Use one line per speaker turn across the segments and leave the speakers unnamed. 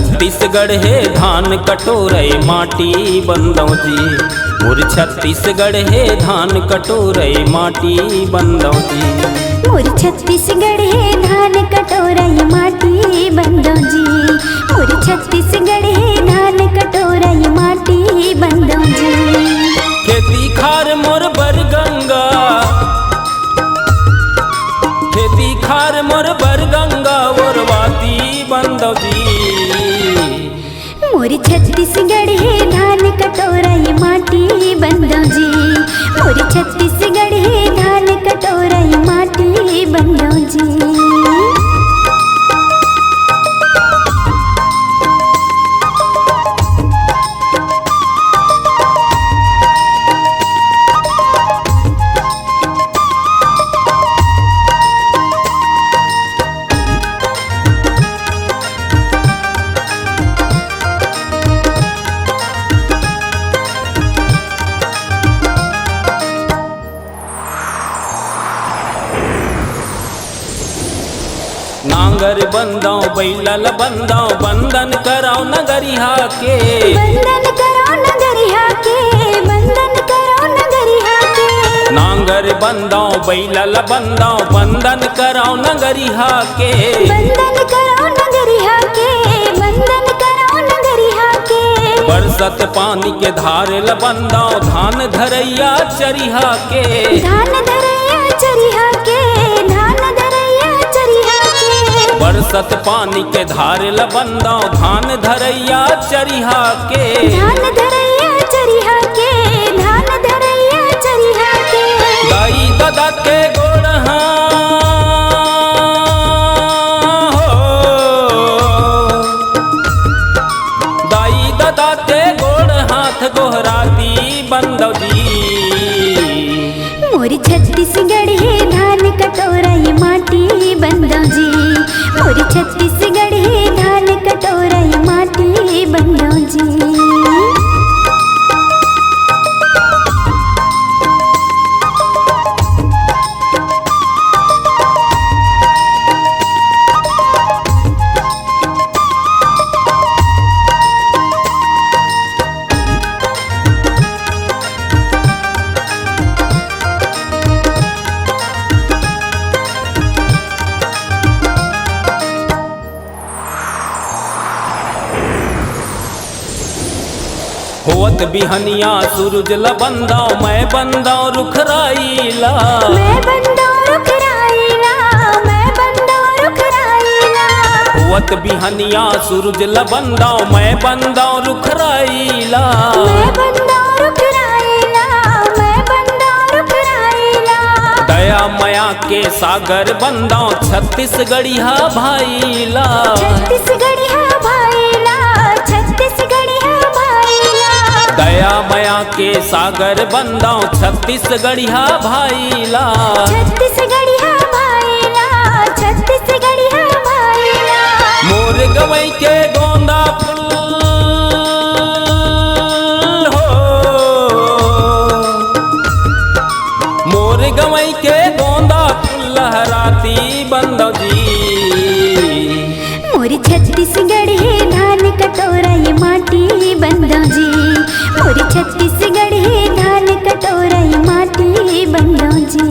छत्तीसगढ़ है धान कटोरे माटी बंदौ जी। मोर छत्तीसगढ़ है धान कटोरे माटी बंदौ जी।
मोर छत्तीसगढ़ है धान कटोरा ये माटी बंदौ जी। मोर छत्तीसगढ़ है धान कटोरा ये माटी बंदौ जी।
खेती खार मोर बरगंगा, खेती खार मोर बरगंगा ओरवाती बंदौ जी।
मोर छत्तीसगढ़ है धान कटोरा ये माटी बंदौ जी। मोर छत्तीसगढ़ है धान कटोरा ये माटी बंदौ जी।
नांगर बंदौ बैलल बंदौ बंदन कराओ नगरिया के।
बंदन करो नगरिया के, बंदन करो नगरिया के।
नांगर बंदौ बैलल बंदौ बंदन कराओ नगरिया के।
बंदन करो नगरिया के, बंदन करो नगरिया के।
बरसत पानी के धारेल बंदौ धान धरैया चरिहा के।
धान धरैया चरिहा के, धान धरैया चरिहा के।
बरसत पानी के धारेल बंदौ धान धरैया चरिहा के।
धान धरैया चरिहा के, धान धरैया चरिहा के।
दाई दादा के गोड़हा दाई दादा के गोड़ हाथ गोहराती बंदौ जी।
मोर छत्तीसगढ़ है धान कटोरा ये माटी बंदौ जी। मोर छत्तीसगढ़ है धान कटोरा ये माटी बंदौ जी।
होवत बिहनिया सूरज ल बंदौ मैं बंदौ रुखराइला।
मैं बंदौ रुखराइला, मैं बंदौ रुखराइला।
होवत बिहनिया सूरज ल बंदौ मैं बंदौ रुखराइला।
मैं बंदौ रुखराइला, मैं बंदौ रुखराइला।
दया मया के सागर बंदौ छत्तीसगढ़िया भाईला।
छत्तीसगढ़िया भाईला, छत्तीसगढ़िया भाईला।
दया मया के सागर बंदौ छत्तीसगढ़िया भाईला।
छत्तीसगढ़िया भाईला, छत्तीसगढ़िया भाईला।
मोर गवई के गोंदा फूल हो, मोर गवई के गोंदा फूल लहराती बंदौ जी।
मोर छत्तीसगढ़ है धान कटोरा ये माटी बंदौ जी। मोर छत्तीसगढ़ है धान कटोरा ये माटी बंदौ जी।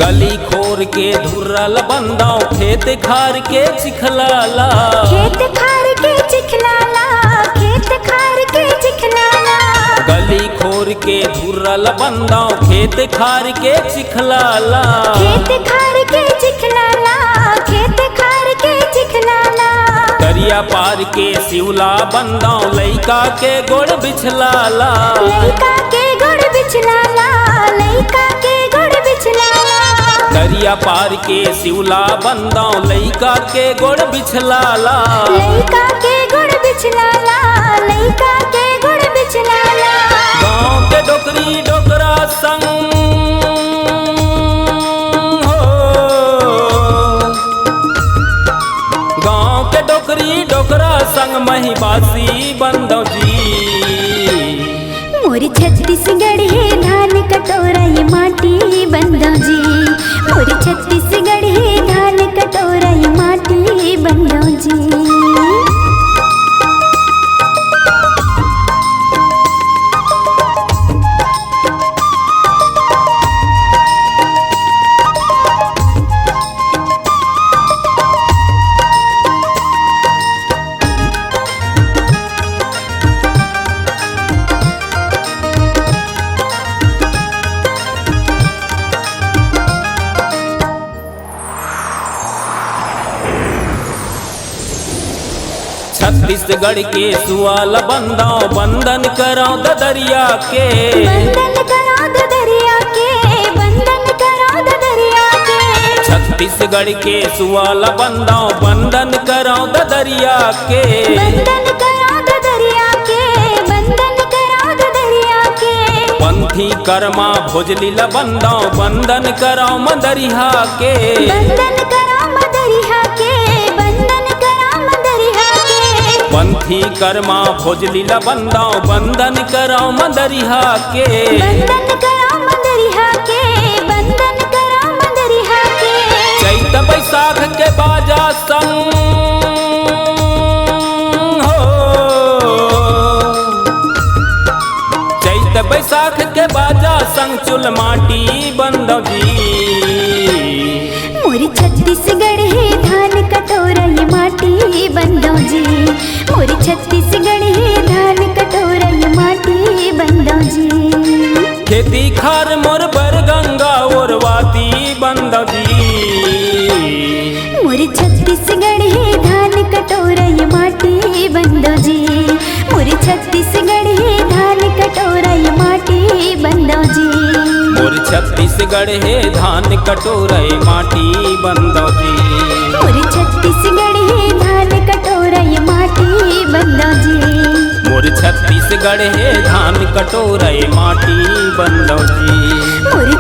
गली खोर के धुर्रल बंदौ खेत खार के चिखलाला।
खेत खार के चिखलाला, खेत खार के चिखलाला।
गली खोर के धुर्रल बंदौ खेत खार के चिखलाला।
खेत खार के चिखलाला, खेत खार के चिखलाला।
दरिया पार के शिवला बंदौ लइका के गोड़ बिछलाला।
लइका के गोड़ बिछलाला, लइका के गोड़ बिछलाला।
दरिया पार के शिवला बंदा लइका के गोड़ बिछलाला
लइका के गुड़ बिछलाला लइका के गुड़ बिछलाला
गाँव के डोकरी डोकरा संग हो गाँव के डोकरी डोकरा संग महिबासी बंदौ जी
मोर छत्तीसगढ़ है धान कटोरा ये माटी बंदौ जी मोर छत्तीसगढ़ है धान कटोरा ये माटी बंदौ जी।
छत्तीसगढ़ के सुआल बंदाओ बंदन कराओ दरिया के
बंदन कराओ दरिया के बंदन कराओ दरिया के
छत्तीसगढ़ के सुआल बंदाओ बंदन कराओ दरिया के
बंदन कराओ दरिया के बंदन कराओ दरिया के
पंथी कर्मा भोजलीला बंदाओ बंदन कराओ मदरिहा के
बंदन कराओ मदरिहा के बंदन कराओ मदरिहा के
पंथी कर्मा भोजलीला बंदाओ बंदन कराओ मदरिहा के
बंदन कराओ मदरिहा के बंदन कराओ मदरिहा के
चैत बैसाख के बाजा संग हो चैत बैसाख के बाजा संग चुल माटी बंदौ जी
मोर छत्तीसगढ़ है धान कटोरा ये माटी बंदौ जी मोर छत्तीसगढ़ है धान कटोरा ये माटी बंदौ जी।
खेती खार मोर बर गंगा और वाती बंदौ जी
मोर छत्तीसगढ़ है धान कटोरा ये माटी बंदौ जी मोर छत्तीसगढ़ है धान कटोरा ये माटी बंदौ जी
मोर छत्तीसगढ़ है धान कटोरा माटी बंदौ जी
मोर छत्तीसगढ़ है धान कटोरा ये माटी बंदौ जी
मोर छत्तीसगढ़ है धान कटोरा माटी बंदौ जी
मोर